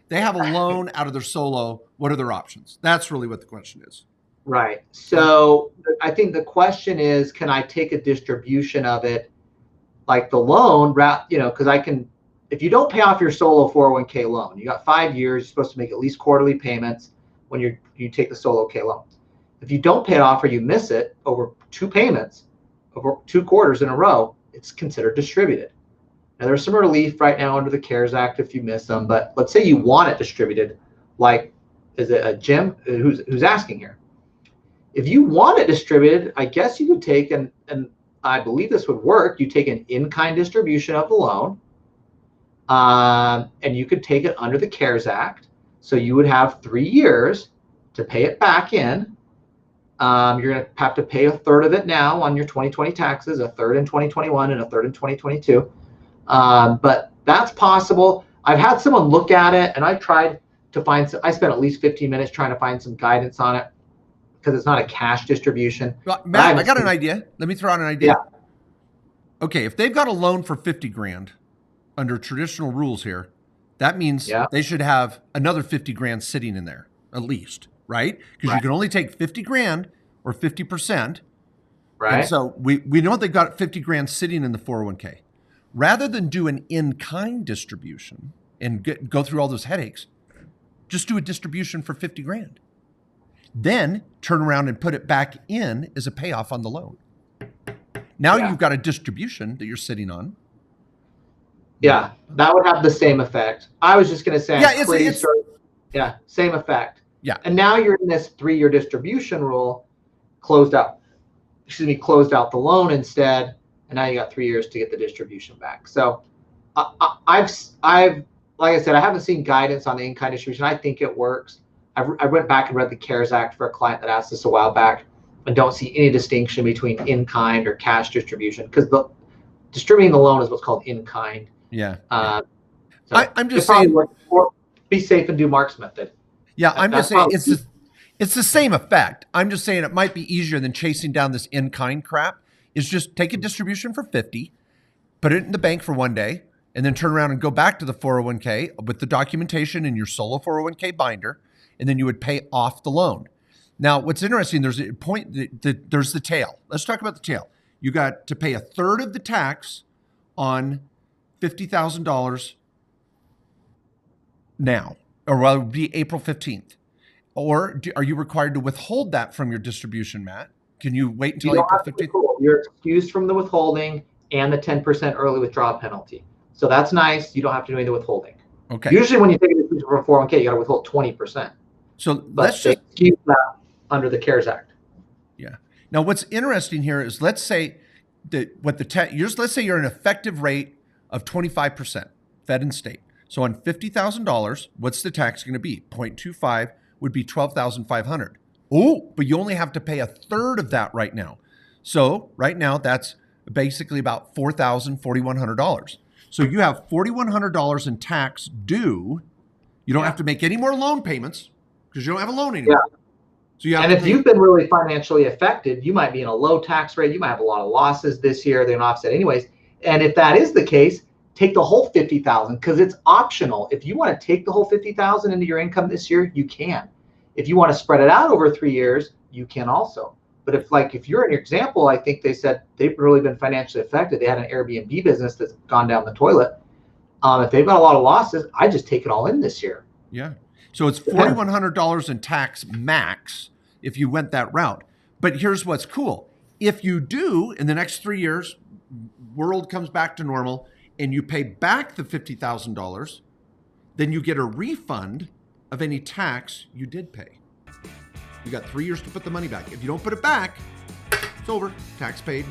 They have a loan out of their solo. What are their options? That's really what the question is. Right. So I think the question is, can I take a distribution of it, like the loan, because I can, if you don't pay off your solo 401k loan, you got 5 years, you're supposed to make at least quarterly payments when you take the solo K loan. If you don't pay it off or you miss it over 2 payments, over 2 quarters in a row, it's considered distributed. Now there's some relief right now under the CARES Act if you miss them, but let's say you want it distributed, like, is it a Jim who's asking here? If you want it distributed, I guess you could take, and I believe this would work, you take an in-kind distribution of the loan, and you could take it under the CARES Act. So you would have 3 years to pay it back in. You're going to have to pay a third of it now on your 2020 taxes, a third in 2021, and a third in 2022. But that's possible. I've had someone look at it, and I tried to find I spent at least 15 minutes trying to find some guidance on it, because it's not a cash distribution. Well, Matt, I got an idea. Let me throw out an idea. Yeah. Okay, if they've got a loan for 50 grand under traditional rules here, that means they should have another 50 grand sitting in there, at least, right? Because you can only take 50 grand or 50%. Right. And so we know they've got 50 grand sitting in the 401k. Rather than do an in-kind distribution and go through all those headaches, just do a distribution for 50 grand. Then turn around and put it back in as a payoff on the loan. Now you've got a distribution that you're sitting on. Yeah, that would have the same effect. I was just going to say, same effect. Yeah. And now you're in this 3-year distribution rule, closed out the loan instead, and now you got 3 years to get the distribution back. So I've like I said, I haven't seen guidance on the in-kind distribution. I think it works. I went back and read the CARES Act for a client that asked us a while back, and don't see any distinction between in-kind or cash distribution, because the distributing the loan is what's called in-kind. Yeah. So I'm just saying, be safe and do Mark's method. Yeah, I'm just saying it's the same effect. I'm just saying it might be easier than chasing down this in-kind crap. Is just take a distribution for 50, put it in the bank for 1 day, and then turn around and go back to the 401k with the documentation in your solo 401k binder, and then you would pay off the loan. Now, what's interesting, there's a point that there's the tail. Let's talk about the tail. You got to pay a third of the tax on $50,000 now, or well, it would be April 15th. Or are you required to withhold that from your distribution, Matt? Can you wait until April 15th? You're excused from the withholding and the 10% early withdrawal penalty. So that's nice. You don't have to do any withholding. Okay. Usually when you take a distribution for a 401k, you got to withhold 20%. So let's just keep that under the CARES Act. Yeah. Now, what's interesting here is, let's say that let's say you're an effective rate of 25%, Fed and state. So on $50,000, what's the tax going to be? 0.25 would be $12,500. Oh, but you only have to pay a third of that right now. So right now, that's basically about $4,100. So you have $4,100 in tax due. You don't have to make any more loan payments because you don't have a loan anymore. Yeah. So you have and if you've been really financially affected, you might be in a low tax rate. You might have a lot of losses this year. They're not offset anyways. And if that is the case, take the whole $50,000, because it's optional. If you want to take the whole $50,000 into your income this year, you can. If you want to spread it out over 3 years, you can also. But if you're in your example, I think they said they've really been financially affected. They had an Airbnb business that's gone down the toilet. If they've got a lot of losses, I just take it all in this year. Yeah. So it's $4,100 in tax max if you went that route. But here's what's cool. If you do, in the next 3 years, world comes back to normal, and you pay back the $50,000, then you get a refund of any tax you did pay. You got 3 years to put the money back. If you don't put it back, it's over. Tax paid.